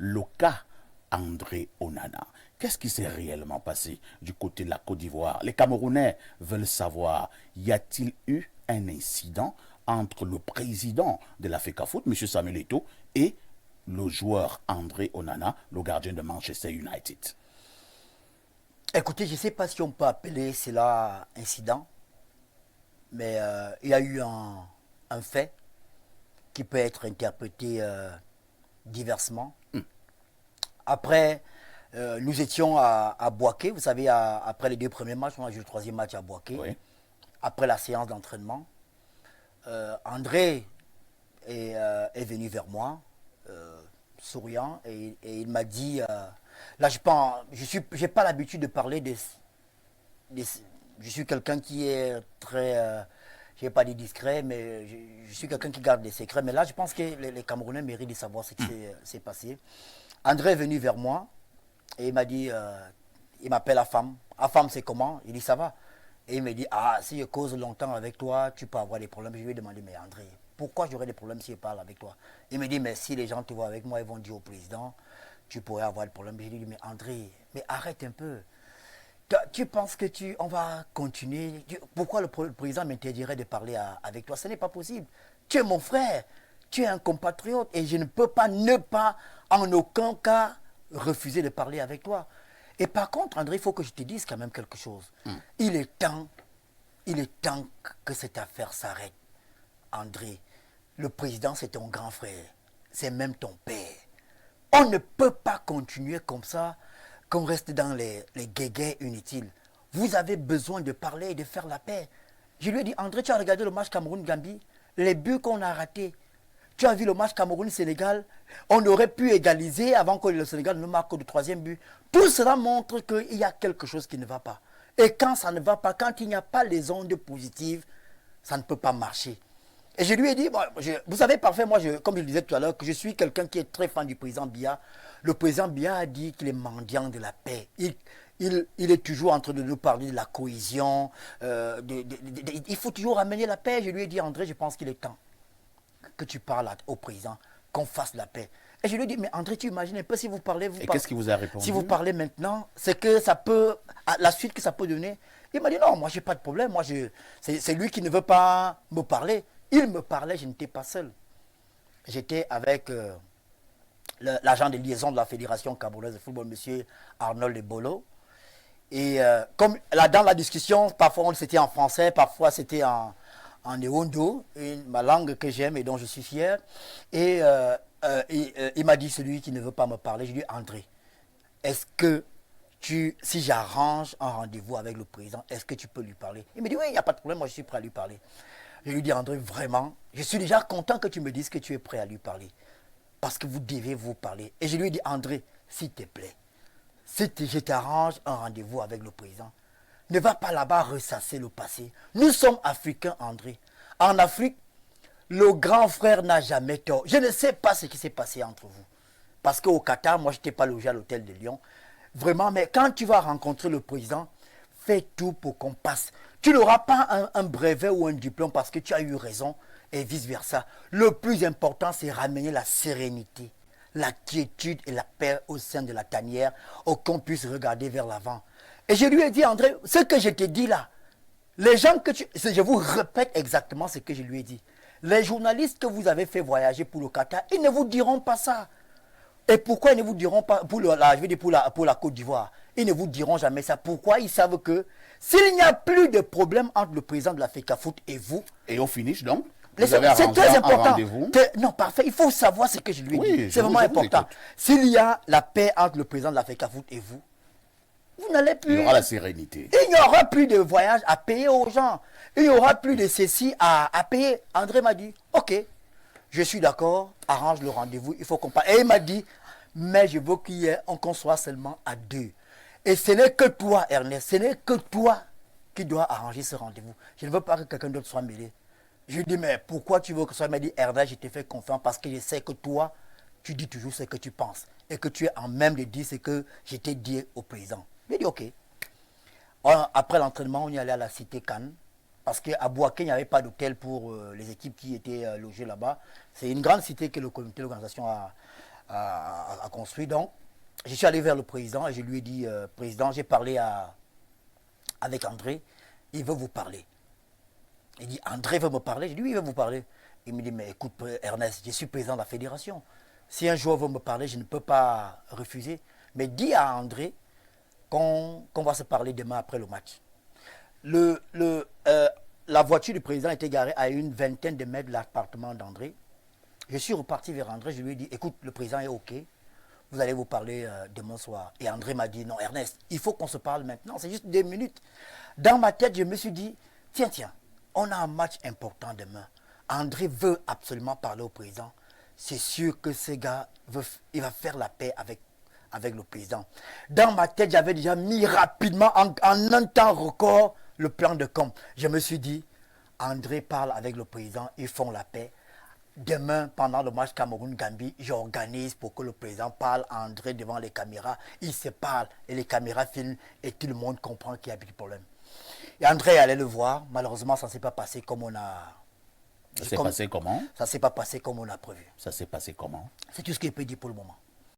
le cas André Onana. Qu'est-ce qui s'est réellement passé du côté de la Côte d'Ivoire? Les Camerounais veulent savoir, y a-t-il eu un incident entre le président de la FECAFOOT, M. Samuel Eto'o, et le joueur André Onana, le gardien de Manchester United? Écoutez, je ne sais pas si on peut appeler cela incident, mais il y a eu un fait qui peut être interprété diversement. Après, nous étions à Boaké, vous savez, après les 2 premiers matchs, on a joué le 3e match à Boaké. Oui. Après la séance d'entraînement, André est venu vers moi, souriant, et il m'a dit, là je n'ai pas l'habitude de parler je suis quelqu'un qui est très, je ne vais pas dire discret, mais je suis quelqu'un qui garde des secrets. Mais là, je pense que les Camerounais méritent de savoir ce qui s'est passé. André est venu vers moi et il m'a dit, il m'appelle Afam. Afam, c'est comment? Il dit, ça va. Et il me dit, ah, si je cause longtemps avec toi, tu peux avoir des problèmes. Je lui ai demandé, mais André, pourquoi j'aurais des problèmes si je parle avec toi? Il me dit, mais si les gens te voient avec moi, ils vont dire au président, tu pourrais avoir des problèmes. Je lui ai dit, mais André, mais arrête un peu. Tu penses que on va continuer? Pourquoi le président m'interdirait de parler avec toi? Ce n'est pas possible. Tu es mon frère, tu es un compatriote et je ne peux pas ne pas, en aucun cas, refuser de parler avec toi. Et par contre, André, il faut que je te dise quand même quelque chose. Il est temps que cette affaire s'arrête. André, le président, c'est ton grand frère. C'est même ton père. On ne peut pas continuer comme ça, qu'on reste dans les guéguets inutiles. Vous avez besoin de parler et de faire la paix. Je lui ai dit, André, tu as regardé le match Cameroun-Gambie, les buts qu'on a ratés. Tu as vu le match Cameroun-Sénégal, on aurait pu égaliser avant que le Sénégal ne marque le 3e but. Tout cela montre qu'il y a quelque chose qui ne va pas. Et quand ça ne va pas, quand il n'y a pas les ondes positives, ça ne peut pas marcher. Et je lui ai dit, bon, vous savez parfait, moi, comme je le disais tout à l'heure, que je suis quelqu'un qui est très fan du président Biya. Le président Biya a dit qu'il est mendiant de la paix. Il est toujours en train de nous parler de la cohésion. Il faut toujours amener la paix. Je lui ai dit, André, je pense qu'il est temps que tu parles au président, qu'on fasse la paix. Et je lui ai dit, mais André, tu imagines un peu si vous parlez... Et qu'est-ce qu'il vous a répondu? Si vous parlez maintenant, c'est que ça peut... La suite que ça peut donner... Il m'a dit, non, moi, j'ai pas de problème. Moi, c'est lui qui ne veut pas me parler. Il me parlait, je n'étais pas seul. J'étais avec l'agent de liaison de la Fédération camerounaise de football, M. Arnold Ebolo. Et comme là, dans la discussion, parfois c'était en français, parfois c'était en Ewondo, ma langue que j'aime et dont je suis fier. Et il m'a dit, celui qui ne veut pas me parler, je lui ai dit, André, est-ce que si j'arrange un rendez-vous avec le président, est-ce que tu peux lui parler? Il me dit, oui, il n'y a pas de problème, moi je suis prêt à lui parler. Je lui dis, André, vraiment, je suis déjà content que tu me dises que tu es prêt à lui parler. Parce que vous devez vous parler. Et je lui dis, André, s'il te plaît, si je t'arrange un rendez-vous avec le président, ne va pas là-bas ressasser le passé. Nous sommes Africains, André. En Afrique, le grand frère n'a jamais tort. Je ne sais pas ce qui s'est passé entre vous. Parce qu'au Qatar, moi, je n'étais pas logé à l'hôtel de Lyon. Vraiment, mais quand tu vas rencontrer le président, fais tout pour qu'on passe. Tu n'auras pas un brevet ou un diplôme parce que tu as eu raison et vice-versa. Le plus important, c'est ramener la sérénité, la quiétude et la paix au sein de la tanière, pour qu'on puisse regarder vers l'avant. Et je lui ai dit, André, ce que je t'ai dit là, les gens que je vous répète exactement ce que je lui ai dit. Les journalistes que vous avez fait voyager pour le Qatar, ils ne vous diront pas ça. Et pourquoi ils ne vous diront pas, je veux dire pour la Côte d'Ivoire, ils ne vous diront jamais ça. Pourquoi? Ils savent que s'il n'y a plus de problème entre le président de la FECAFOOT et vous... Et au finish, donc, c'est très important. Un non, parfait. Il faut savoir ce que je lui ai dit. C'est vraiment important. Écoute. S'il y a la paix entre le président de la FECAFOOT et vous, vous n'allez plus... Il y aura la sérénité. Il n'y aura plus de voyages à payer aux gens. Il n'y aura plus de ceci à payer. André m'a dit, ok, je suis d'accord, arrange le rendez-vous, il faut qu'on parle. Et il m'a dit, mais je veux qu'on soit seulement à 2. Et ce n'est que toi, Ernest, ce n'est que toi qui dois arranger ce rendez-vous. Je ne veux pas que quelqu'un d'autre soit mêlé. Je lui dis, mais pourquoi tu veux que ce soit? Il m'a dit, Ernest, je te fais confiance parce que je sais que toi, tu dis toujours ce que tu penses. Et que tu es en même de dire ce que je t'ai dit au président. Il dit, ok. Après l'entraînement, on y allait à la cité Cannes. Parce qu'à Boaké, il n'y avait pas d'hôtel pour les équipes qui étaient logées là-bas. C'est une grande cité que le comité d'organisation à construire. Donc, je suis allé vers le président et je lui ai dit, président, j'ai parlé avec André, il veut vous parler. Il dit, André veut me parler. Je dis, oui, il veut vous parler. Il me dit, mais écoute, Ernest, je suis président de la fédération. Si un joueur veut me parler, je ne peux pas refuser. Mais dis à André qu'on va se parler demain après le match. La voiture du président était garée à une vingtaine de mètres de l'appartement d'André. Je suis reparti vers André, je lui ai dit, écoute, le président est OK, vous allez vous parler demain soir. Et André m'a dit, non, Ernest, il faut qu'on se parle maintenant, c'est juste 2 minutes. Dans ma tête, je me suis dit, tiens, on a un match important demain. André veut absolument parler au président. C'est sûr que ce gars, il va faire la paix avec le président. Dans ma tête, j'avais déjà mis rapidement, en un temps record, le plan de com. Je me suis dit, André parle avec le président, ils font la paix. Demain, pendant le match Cameroun-Gambie, j'organise pour que le président parle à André devant les caméras. Il se parle et les caméras filment et tout le monde comprend qu'il y a du problème. Et André allait le voir. Malheureusement, ça ne s'est pas passé comme on a... Ça s'est passé comment? Ça ne s'est pas passé comme on a prévu. Ça s'est passé comment? C'est tout ce qu'il peut dire pour le moment.